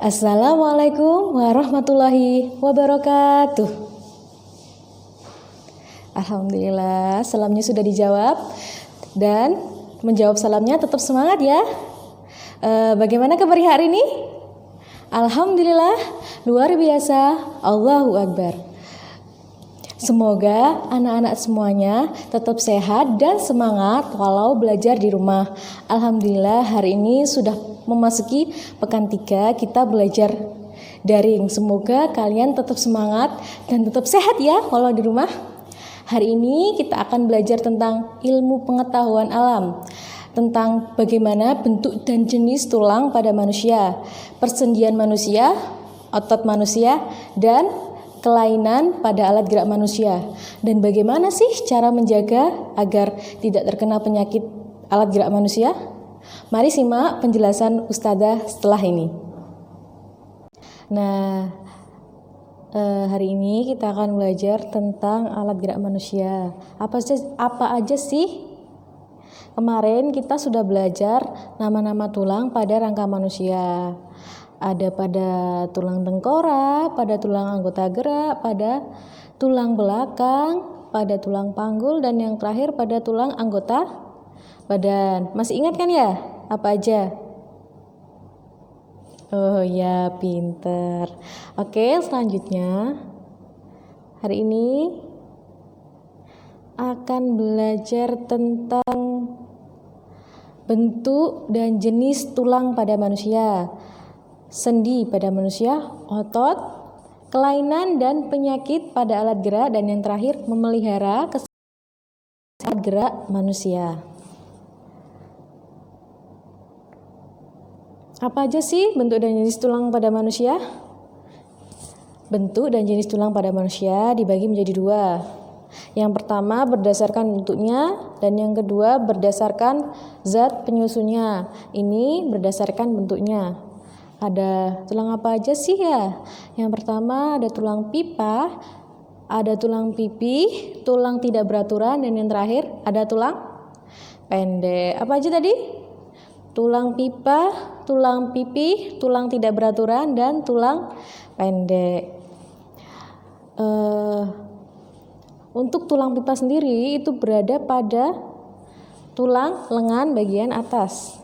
Assalamualaikum warahmatullahi wabarakatuh. Alhamdulillah, salamnya sudah dijawab. Dan menjawab salamnya tetap semangat ya. Bagaimana kabar hari ini? Alhamdulillah, luar biasa. Allahu Akbar. Semoga anak-anak semuanya tetap sehat dan semangat walau belajar di rumah. Alhamdulillah hari ini sudah memasuki pekan 3 kita belajar daring. Semoga kalian tetap semangat dan tetap sehat ya walau di rumah. Hari ini kita akan belajar tentang ilmu pengetahuan alam, tentang bagaimana bentuk dan jenis tulang pada manusia, persendian manusia, otot manusia, dan kelainan pada alat gerak manusia. Dan bagaimana sih cara menjaga agar tidak terkena penyakit alat gerak manusia? Mari simak penjelasan Ustadzah setelah ini. Nah, hari ini kita akan belajar tentang alat gerak manusia. Apa aja sih? Kemarin kita sudah belajar nama-nama tulang pada rangka manusia. Ada pada tulang tengkorak, pada tulang anggota gerak, pada tulang belakang, pada tulang panggul, dan yang terakhir pada tulang anggota badan. Masih ingat kan ya? Apa aja? Oh ya, pinter. Oke, selanjutnya hari ini akan belajar tentang bentuk dan jenis tulang pada manusia, sendi pada manusia, otot, kelainan dan penyakit pada alat gerak, dan yang terakhir memelihara alat gerak manusia. Apa aja sih bentuk dan jenis tulang pada manusia? Bentuk dan jenis tulang pada manusia dibagi menjadi 2. Yang pertama berdasarkan bentuknya dan yang kedua berdasarkan zat penyusunnya. Ini berdasarkan bentuknya. Ada tulang apa aja sih ya? Yang pertama ada tulang pipa, ada tulang pipi, tulang tidak beraturan, dan yang terakhir ada tulang pendek. Apa aja tadi? Tulang pipa, tulang pipi, tulang tidak beraturan, dan tulang pendek. Untuk tulang pipa sendiri itu berada pada tulang lengan bagian atas.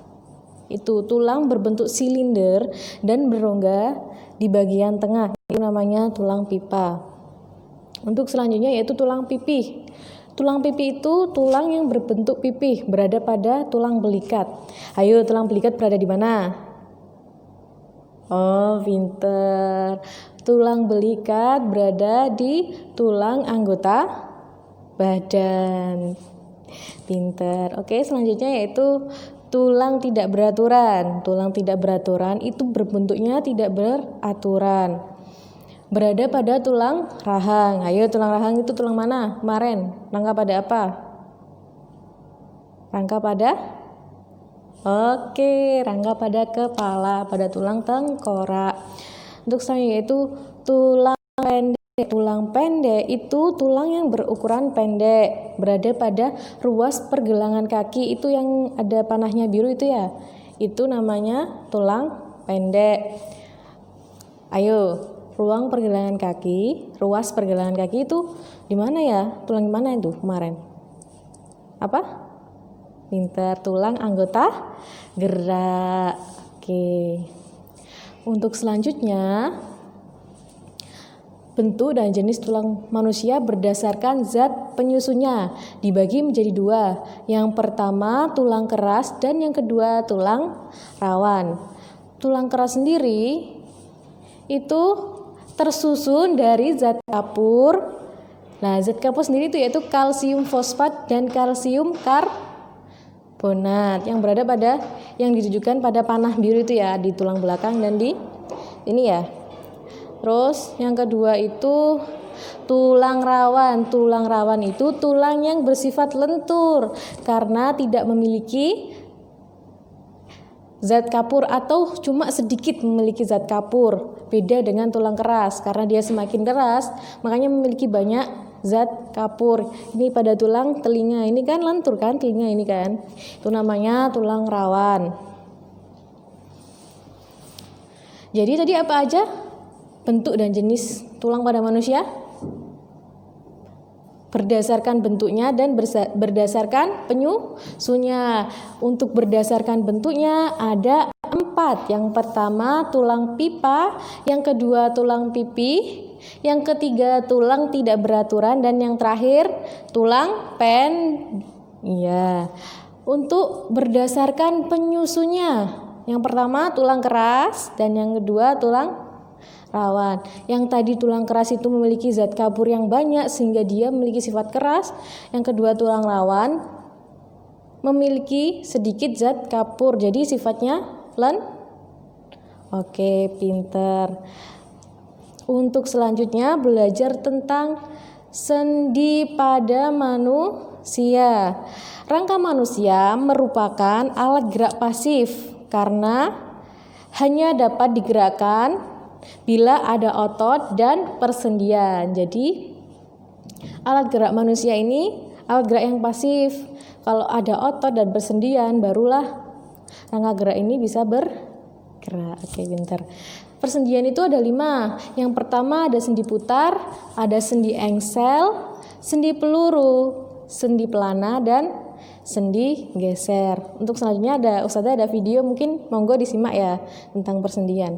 Itu tulang berbentuk silinder dan berongga di bagian tengah. Itu namanya tulang pipa. Untuk selanjutnya yaitu tulang pipi. Tulang pipi itu tulang yang berbentuk pipih, berada pada tulang belikat. Ayo, tulang belikat berada di mana? Oh, pinter. Tulang belikat berada di tulang anggota badan. Pinter. Oke, selanjutnya yaitu tulang tidak beraturan. Tulang tidak beraturan itu berbentuknya tidak beraturan, berada pada tulang rahang. Ayo, tulang rahang itu tulang mana? Kemarin rangka pada apa? Rangka pada? Oke, rangka pada kepala, pada tulang tengkorak. Untuk selanjutnya yaitu tulang pendek. Tulang pendek itu tulang yang berukuran pendek, berada pada ruas pergelangan kaki. Itu yang ada panahnya biru itu ya. Itu namanya tulang pendek. Ayo, ruas pergelangan kaki itu di mana ya? Tulang di mana itu kemarin? Apa? Pintar, tulang anggota gerak. Oke. Untuk selanjutnya, bentuk dan jenis tulang manusia berdasarkan zat penyusunnya dibagi menjadi 2. Yang pertama tulang keras dan yang kedua tulang rawan. Tulang keras sendiri itu tersusun dari zat kapur. Nah, zat kapur sendiri itu yaitu kalsium fosfat dan kalsium karbonat yang berada pada yang ditujukan pada panah biru itu ya, di tulang belakang dan di ini ya. Terus yang kedua itu tulang rawan. Tulang rawan itu tulang yang bersifat lentur karena tidak memiliki zat kapur atau cuma sedikit memiliki zat kapur. Beda dengan tulang keras, karena dia semakin keras makanya memiliki banyak zat kapur. Ini pada tulang telinga, ini kan lentur kan telinga ini kan. Itu namanya tulang rawan. Jadi tadi apa aja bentuk dan jenis tulang pada manusia? Berdasarkan bentuknya dan berdasarkan penyusunnya. Untuk berdasarkan bentuknya ada 4. Yang pertama tulang pipa, yang kedua tulang pipi, yang ketiga tulang tidak beraturan, dan yang terakhir tulang Untuk berdasarkan penyusunnya, yang pertama tulang keras dan yang kedua tulang rawan. Yang tadi tulang keras itu memiliki zat kapur yang banyak sehingga dia memiliki sifat keras. Yang kedua tulang rawan memiliki sedikit zat kapur, jadi sifatnya Oke, pinter. Untuk selanjutnya belajar tentang sendi pada manusia. Rangka manusia merupakan alat gerak pasif karena hanya dapat digerakkan bila ada otot dan persendian. Jadi alat gerak manusia ini alat gerak yang pasif. Kalau ada otot dan persendian barulah rangka gerak ini bisa bergerak. Oke, pintar. Persendian itu ada 5. Yang pertama ada sendi putar, ada sendi engsel, sendi peluru, sendi pelana, dan sendi geser. Untuk selanjutnya Ustazah ada video, mungkin monggo disimak ya tentang persendian.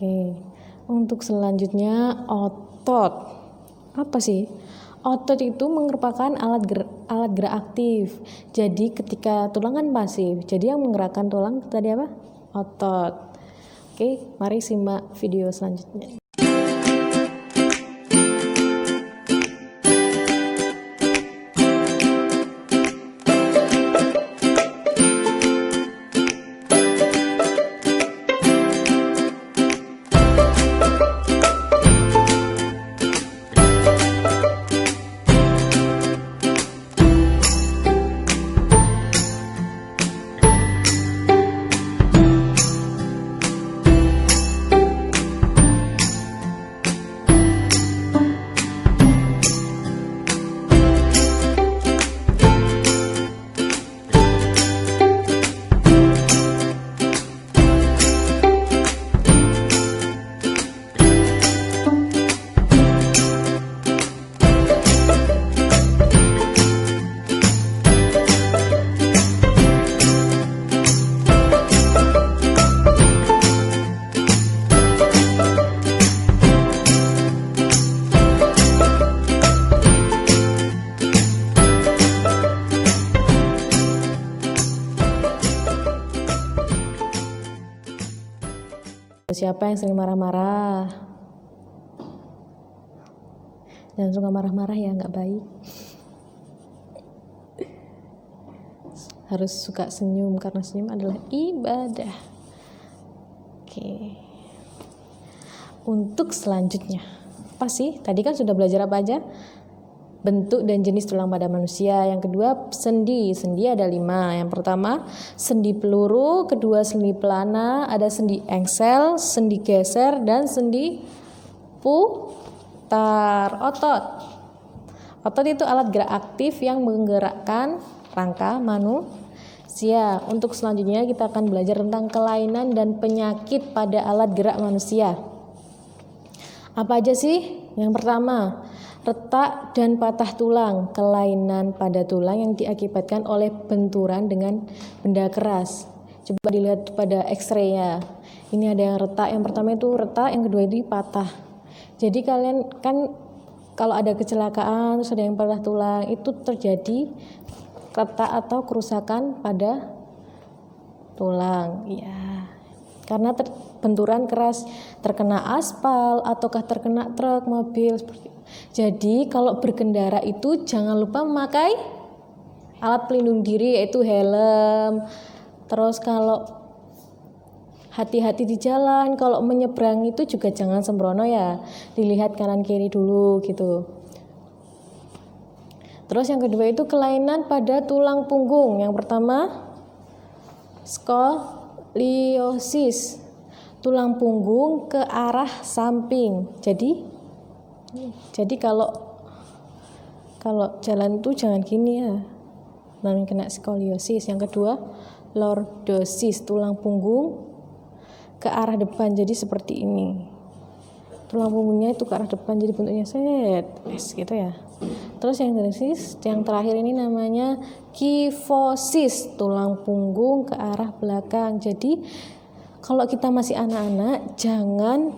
Oke, untuk selanjutnya otot. Apa sih? Otot itu merupakan alat gerak aktif. Jadi ketika tulang kan pasif. Jadi yang menggerakkan tulang tadi apa? Otot. Oke, mari simak video selanjutnya. Siapa yang sering marah-marah? Jangan suka marah-marah ya, nggak baik. Harus suka senyum karena senyum adalah ibadah. Oke. Untuk selanjutnya, apa sih? Tadi kan sudah belajar apa aja? Bentuk dan jenis tulang pada manusia. Yang kedua, sendi. Sendi ada 5. Yang pertama, sendi peluru. Kedua, sendi pelana. Ada sendi engsel, sendi geser, dan sendi putar. Otot. Otot itu alat gerak aktif yang menggerakkan rangka manusia. Untuk selanjutnya kita akan belajar tentang kelainan dan penyakit pada alat gerak manusia. Apa aja sih? Yang pertama, retak dan patah tulang, kelainan pada tulang yang diakibatkan oleh benturan dengan benda keras. Coba dilihat pada X-ray ya. Ini ada yang retak, yang pertama itu retak, yang kedua itu patah. Jadi kalian kan kalau ada kecelakaan terus ada yang patah tulang, itu terjadi retak atau kerusakan pada tulang. Ya. Karena benturan keras, terkena aspal ataukah terkena truk, mobil seperti itu. Jadi kalau berkendara itu jangan lupa memakai alat pelindung diri yaitu helm. Terus kalau hati-hati di jalan, kalau menyeberang itu juga jangan sembrono ya. Dilihat kanan kiri dulu gitu. Terus yang kedua itu kelainan pada tulang punggung. Yang pertama skoliosis, tulang punggung ke arah samping. Jadi kalau jalan tuh jangan gini ya, nanti kena skoliosis. Yang kedua lordosis, tulang punggung ke arah depan. Jadi seperti ini, tulang punggungnya itu ke arah depan, jadi bentuknya gitu ya. Terus yang terakhir ini namanya kifosis, tulang punggung ke arah belakang. Jadi kalau kita masih anak-anak jangan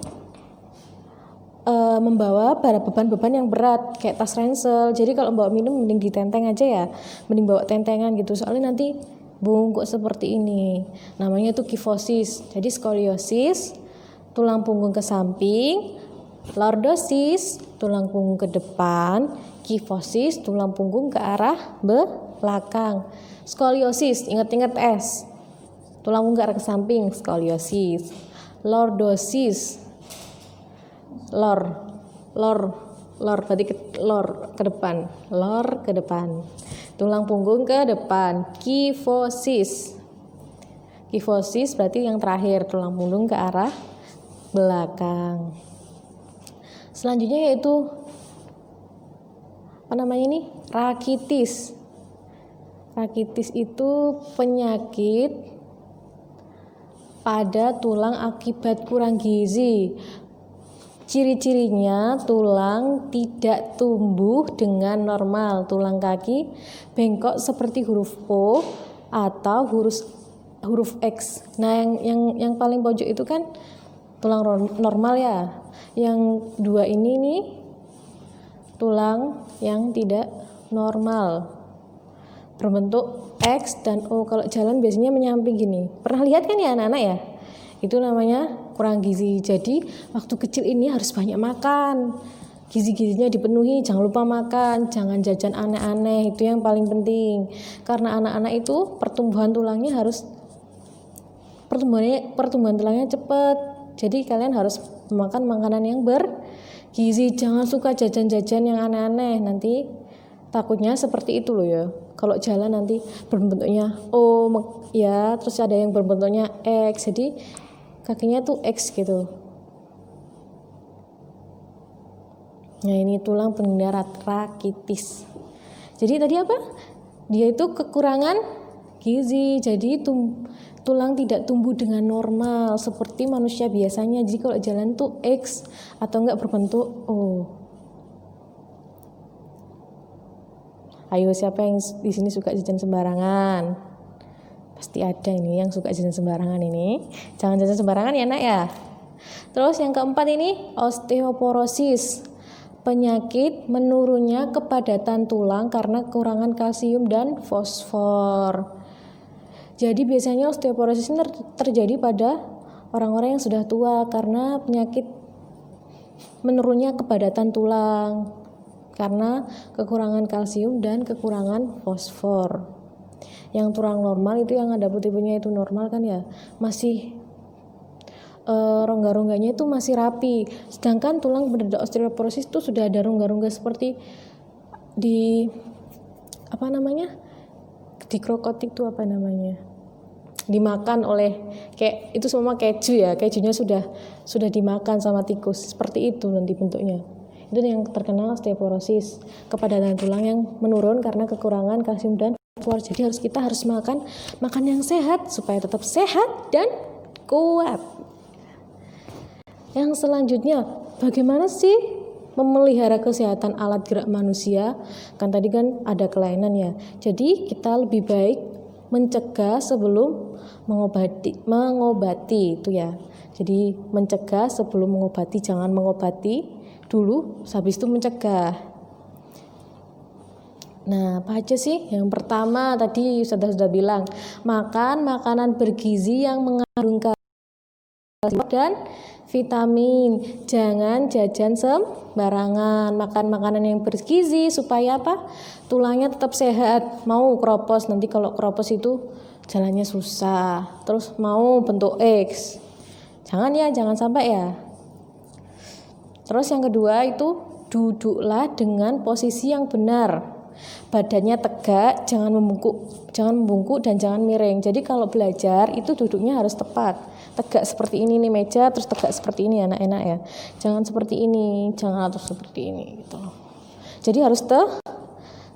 membawa beban-beban yang berat kayak tas ransel. Jadi kalau bawa minum mending ditenteng aja ya, mending bawa tentengan gitu, soalnya nanti bungkuk seperti ini. Namanya itu kifosis. Jadi skoliosis, tulang punggung ke samping, lordosis, tulang punggung ke depan, kifosis, tulang punggung ke arah belakang. Skoliosis, ingat-ingat S. Tulang punggung ke arah ke samping, skoliosis. Lordosis, lor berarti lor ke depan, tulang punggung ke depan. Kifosis berarti yang terakhir, tulang punggung ke arah belakang. Selanjutnya yaitu rakitis. Rakitis itu penyakit pada tulang akibat kurang gizi. Ciri-cirinya tulang tidak tumbuh dengan normal, tulang kaki bengkok seperti huruf O atau huruf X. Nah, yang paling pojok itu kan tulang normal ya. Yang dua ini nih tulang yang tidak normal, berbentuk X dan O. Kalau jalan biasanya menyamping gini. Pernah lihat kan ya anak-anak ya? Itu namanya kurang gizi. Jadi waktu kecil ini harus banyak makan, gizi-gizinya dipenuhi, jangan lupa makan, jangan jajan aneh-aneh, itu yang paling penting. Karena anak-anak itu pertumbuhan tulangnya tulangnya cepat. Jadi kalian harus makan makanan yang bergizi, jangan suka jajan-jajan yang aneh-aneh, nanti takutnya seperti itu loh ya. Kalau jalan nanti berbentuknya O ya, terus ada yang berbentuknya X, jadi kakinya tuh X gitu. Nah, ini tulang pengendara rakitis. Jadi tadi apa? Dia itu kekurangan gizi, jadi tulang tidak tumbuh dengan normal seperti manusia biasanya. Jadi kalau jalan tuh X atau enggak berbentuk O. Ayo, siapa yang di sini suka jajan sembarangan? Pasti ada ini yang suka jajan sembarangan ini. Jangan jajan sembarangan ya nak ya. Terus yang keempat ini osteoporosis, penyakit menurunnya kepadatan tulang karena kekurangan kalsium dan fosfor. Jadi biasanya osteoporosis ini terjadi pada orang-orang yang sudah tua karena penyakit menurunnya kepadatan tulang karena kekurangan kalsium dan kekurangan fosfor. Yang tulang normal itu yang ada putih-putihnya itu normal kan ya, masih rongga-rongganya itu masih rapi. Sedangkan tulang berada osteoporosis itu sudah ada rongga-rongga seperti di di krokotik itu dimakan oleh kayak itu semua keju ya, kejunya sudah dimakan sama tikus, seperti itu nanti bentuknya. Itu yang terkena osteoporosis, kepadatan tulang yang menurun karena kekurangan kalsium dan fosfor. Jadi kita harus makan yang sehat supaya tetap sehat dan kuat. Yang selanjutnya, bagaimana sih memelihara kesehatan alat gerak manusia? Kan tadi kan ada kelainan ya. Jadi kita lebih baik mencegah sebelum mengobati itu ya. Jadi mencegah sebelum mengobati, jangan mengobati dulu, habis itu mencegah. Nah, apa aja sih? Yang pertama tadi sudah bilang, makan makanan bergizi yang mengandung kalsium dan vitamin. Jangan jajan sembarangan, makan makanan yang bergizi supaya apa? Tulangnya tetap sehat. Mau keropos, nanti kalau keropos itu jalannya susah. Terus mau bentuk X. Jangan sampai ya. Terus yang kedua itu duduklah dengan posisi yang benar. Badannya tegak, jangan membungkuk dan jangan miring. Jadi kalau belajar itu duduknya harus tepat. Tegak seperti ini nih meja, terus tegak seperti ini enak ya. Jangan seperti ini, jangan atau seperti ini gitu. Jadi harus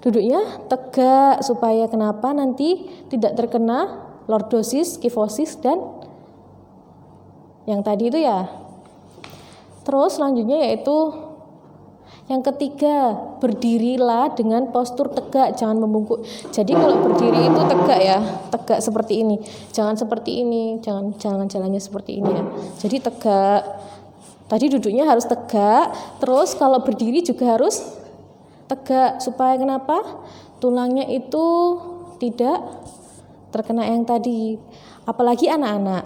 duduknya tegak supaya kenapa nanti tidak terkena lordosis, kifosis dan yang tadi itu ya. Terus selanjutnya yaitu yang ketiga, berdirilah dengan postur tegak, jangan membungkuk. Jadi kalau berdiri itu tegak ya, tegak seperti ini. Jangan seperti ini, jangan jalannya seperti ini ya. Jadi tegak. Tadi duduknya harus tegak, terus kalau berdiri juga harus tegak supaya kenapa? Tulangnya itu tidak terkena yang tadi. Apalagi anak-anak.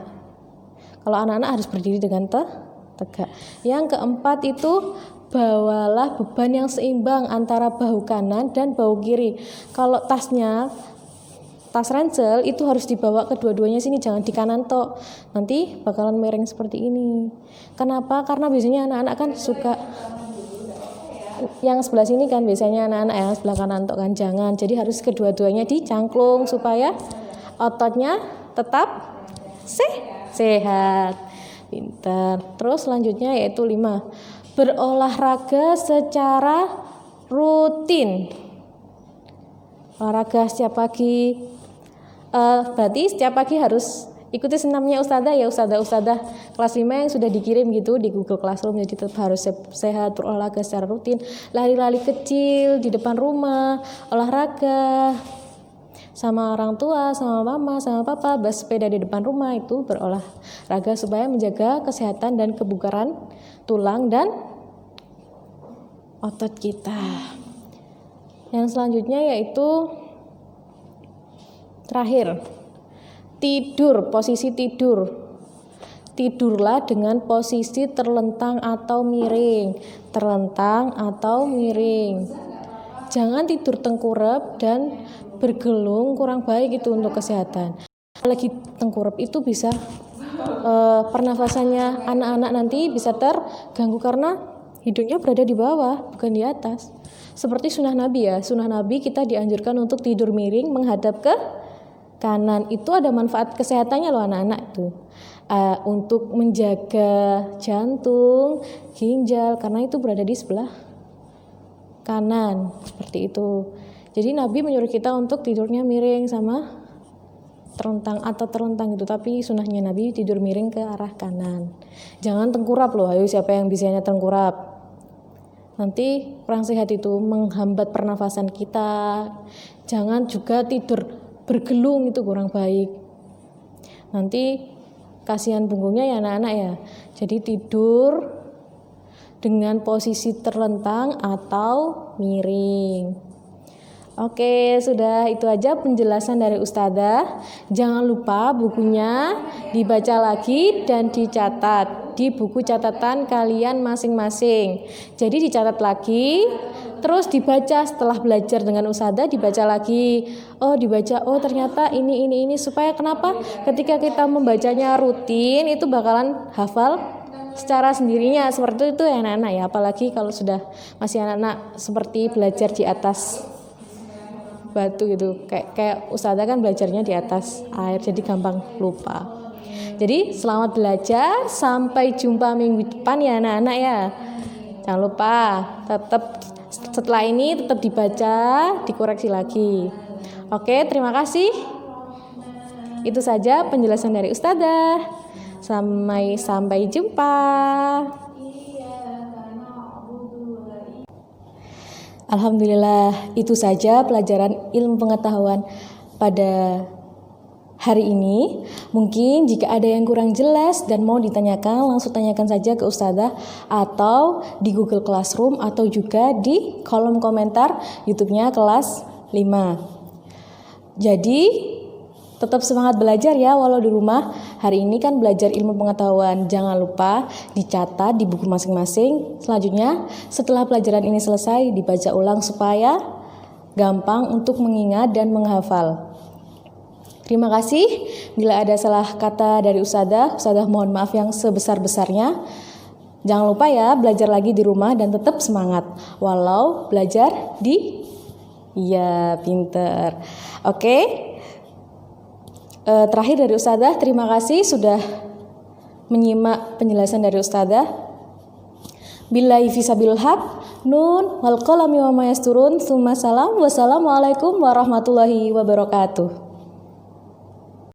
Kalau anak-anak harus berdiri dengan tegak. Yang keempat itu bawalah beban yang seimbang antara bahu kanan dan bahu kiri. Kalau tas ransel itu harus dibawa kedua-duanya sini, jangan di kanan tok. Nanti bakalan miring seperti ini. Kenapa? Karena biasanya anak-anak kan suka yang sebelah sini kan biasanya anak-anak yang sebelah kanan tok kan, jangan. Jadi harus kedua-duanya dicangklung supaya ototnya tetap sehat. Pintar. Terus selanjutnya yaitu 5. Berolahraga secara rutin. Olahraga setiap pagi. Berarti setiap pagi harus ikuti senamnya ustadzah ya, ustadzah kelas 5 yang sudah dikirim gitu di Google Classroom. Jadi tetap harus sehat, berolahraga secara rutin. Lari-lari kecil di depan rumah, olahraga sama orang tua, sama mama, sama papa, bersepeda di depan rumah, itu berolahraga supaya menjaga kesehatan dan kebugaran tulang dan otot kita. Yang selanjutnya yaitu terakhir, posisi tidur. Tidurlah dengan posisi terlentang atau miring. Jangan tidur tengkurap dan bergelung, kurang baik itu untuk kesehatan. Apalagi tengkurap itu bisa pernafasannya anak-anak nanti bisa terganggu karena hidungnya berada di bawah, bukan di atas. Seperti sunnah Nabi ya, sunnah Nabi kita dianjurkan untuk tidur miring menghadap ke kanan. Itu ada manfaat kesehatannya loh anak-anak itu. Untuk menjaga jantung, ginjal, karena itu berada di sebelah kanan, seperti itu. Jadi Nabi menyuruh kita untuk tidurnya miring sama terlentang gitu, tapi sunnahnya Nabi tidur miring ke arah kanan. Jangan tengkurap loh, ayo siapa yang bisanya tengkurap? Nanti kurang sehat itu, menghambat pernafasan kita. Jangan juga tidur bergelung, itu kurang baik. Nanti kasihan punggungnya ya anak-anak ya. Jadi tidur dengan posisi terlentang atau miring. Oke, sudah itu aja penjelasan dari Ustazah. Jangan lupa bukunya dibaca lagi dan dicatat di buku catatan kalian masing-masing. Jadi dicatat lagi, terus dibaca setelah belajar dengan Ustazah, dibaca lagi. Oh, dibaca, oh ternyata ini supaya kenapa? Ketika kita membacanya rutin itu bakalan hafal secara sendirinya. Seperti itu ya anak-anak ya, apalagi kalau sudah masih anak-anak seperti belajar di atas batu gitu, kayak Ustazah kan belajarnya di atas air jadi gampang lupa. Jadi selamat belajar, sampai jumpa minggu depan ya anak-anak ya. Jangan lupa tetap setelah ini tetap dibaca, dikoreksi lagi. Oke, terima kasih. Itu saja penjelasan dari Ustazah. Sampai jumpa. Alhamdulillah, itu saja pelajaran ilmu pengetahuan pada hari ini. Mungkin jika ada yang kurang jelas dan mau ditanyakan, langsung tanyakan saja ke Ustazah atau di Google Classroom atau juga di kolom komentar YouTube-nya kelas 5. Jadi tetap semangat belajar ya walau di rumah. Hari ini kan belajar ilmu pengetahuan. Jangan lupa dicatat di buku masing-masing. Selanjutnya setelah pelajaran ini selesai dibaca ulang supaya gampang untuk mengingat dan menghafal. Terima kasih. Bila ada salah kata dari Ustazah mohon maaf yang sebesar-besarnya. Jangan lupa ya belajar lagi di rumah dan tetap semangat walau belajar di pinter. Oke. Terakhir dari Ustazah, terima kasih sudah menyimak penjelasan dari Ustazah. Billahi fisabilul haq, nun wal qalami wa ma yasturun. Wassalamualaikum warahmatullahi wabarakatuh.